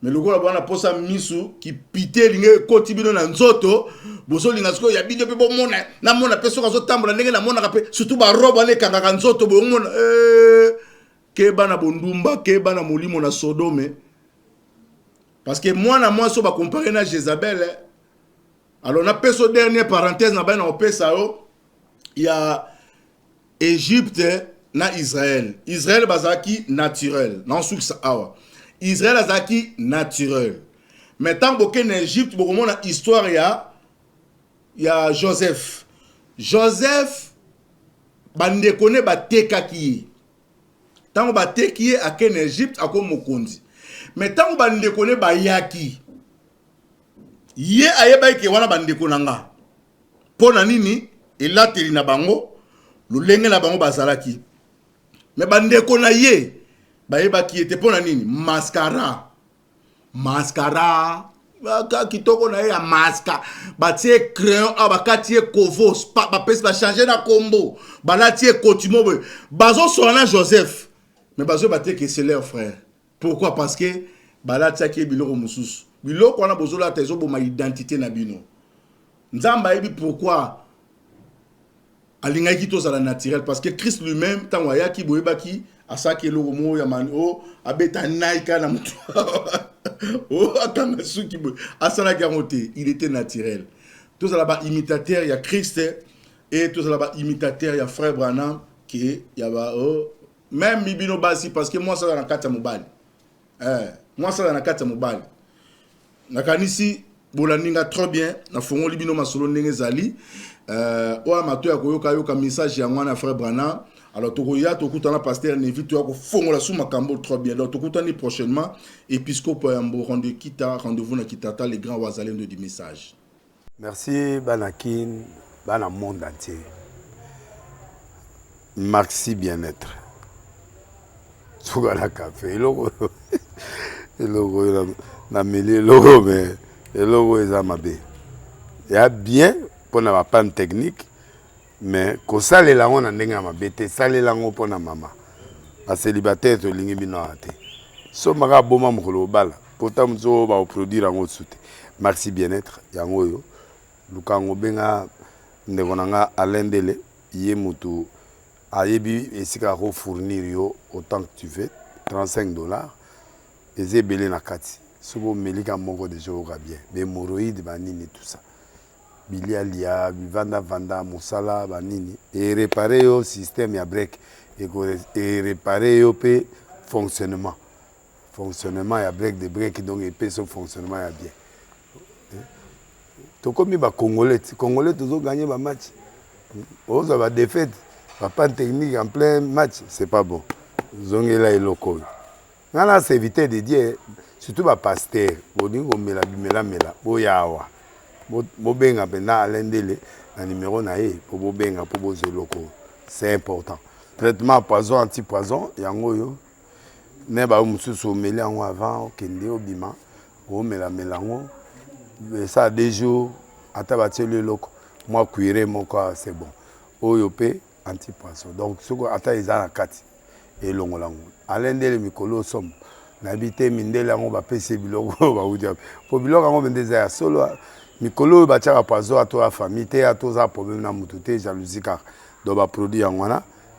Mais lokola bana posa misu ki pité linge koti bino na nzoto boso linga siko ya bino pe bo mona na mona peso ka zo tambola ndenge na mona ka pe surtout ba robe ne kanga nzoto bo mona Keba na bondumba, keba na molimo na Sodome. Parce que moi so ba comparer na Jézabel. Alors na peso dernière parenthèse na ba na opesa yo. il y a Égypte na Israël. Israël bazaki naturel. Non sous ça awa. Israël bazaki naturel. Mais tant que en Égypte, beaucoup mon histoire il y a Joseph. Joseph bande connaît ba tekaki. Tant ba teki a en Égypte a comme mokondi. Mais tant bande connaît ba yaki. Ye ayeba ke wana bande konanga. Pona nini elateli na bango lulenge na bango bazalaki. Mais bande kona ye bayeba ki était pona nini mascara. Mascara baka kitoko na ya maska batie crayon abakatie kovos ba pesi ba changer na combo balatie kotimo bazo sona Joseph mais bazo batie que c'est leur frère. Pourquoi? Parce que balatia ki biloko mususu biloko wana bozola tezo bo ma identité na bino nzamba yebi pourquoi alingaki to za la naturel parce que Christ lui-même tango ayaki boyebaki asaki eloko mo ya mano abeta naika na mutu oh akanga suki boy asala garantie il était naturel. Tous là-bas imitateur il y a Christ et tous là-bas imitateur il y a frère Branham qui y a même mibino basi parce que moi ça dans la carte mobile moi ça dans la carte mobile nakanisi bolaninga trop bien na fongo libino masolo ndenge zali oa mato ya koyoka yoka message ya ngwana frère Branham. Alors tokoya tokutana pasteur Nevi to ko fongo la sous makambo trop bien. Alors tokutani prochainement épiscope Yambo rendez-vous na Kitata les grands wazalens du message. Merci Banakin, bana monde entier. Maxi bien-être. Sougala café, logo na mêlé logo mais logo ezamabe. Il y a bien pour na panne technique. Mais ko sale la on ndenge mabete sale la ngo pona mama ba célibataire to lingi bino ate so maka boma mokolo bala pourtant mzo ba produire ngo sute merci bien-être yango yo lukango benga ndeko nanga alendele ye mutu ayebi esika ko fournir yo autant que tu veux $35 ezebele na kati sobo melika moko de jour bien be hémorroïdes banini tout ça bilialia vanda musala banini et réparer au système ya break et réparer au pe fonctionnement ya break de break donc et pe son fonctionnement ya bien to comme ba congolais toujours gagner ba match on va défaite pas technique en plein match c'est pas bon zongela eloko ngana c'est éviter de dire surtout ba pasteur boningo mela boyawa bobenga bena alendele na numéro na ye pour bobenga pour bozoloko c'est important traitement poison anti-poison yango yo ne ba mususu meli yango avant kende obima o melango ça des jours ata bateli loko moi cuire mon corps c'est bon oyo pe anti-poison donc soko ata ezana kati elongolango alendele mikolo somme nabité mindele yango ba pese biloko ba udia po biloko yango bendeza ya solo mikolo bachaka poison à toi famille te à tous problème na mututé jalousie car do ba produit yango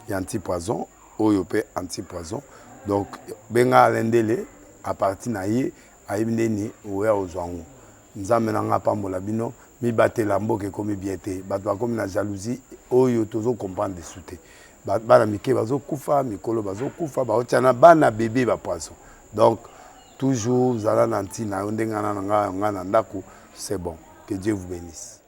ya anti-poison oyo pe anti-poison donc benga alendele à partir na ye ayibindeni oya ozwango nzambe na ngapa mbola bino mi batela mboke komi biete bato bakomi na jalousie oyo tozo comprendre de souté bana mike bazo kufa mikolo bazo kufa ba otiana bana bébé ba poison donc toujours zala nanti na ndenga na nga na ndako c'est bon. Que Dieu vous bénisse.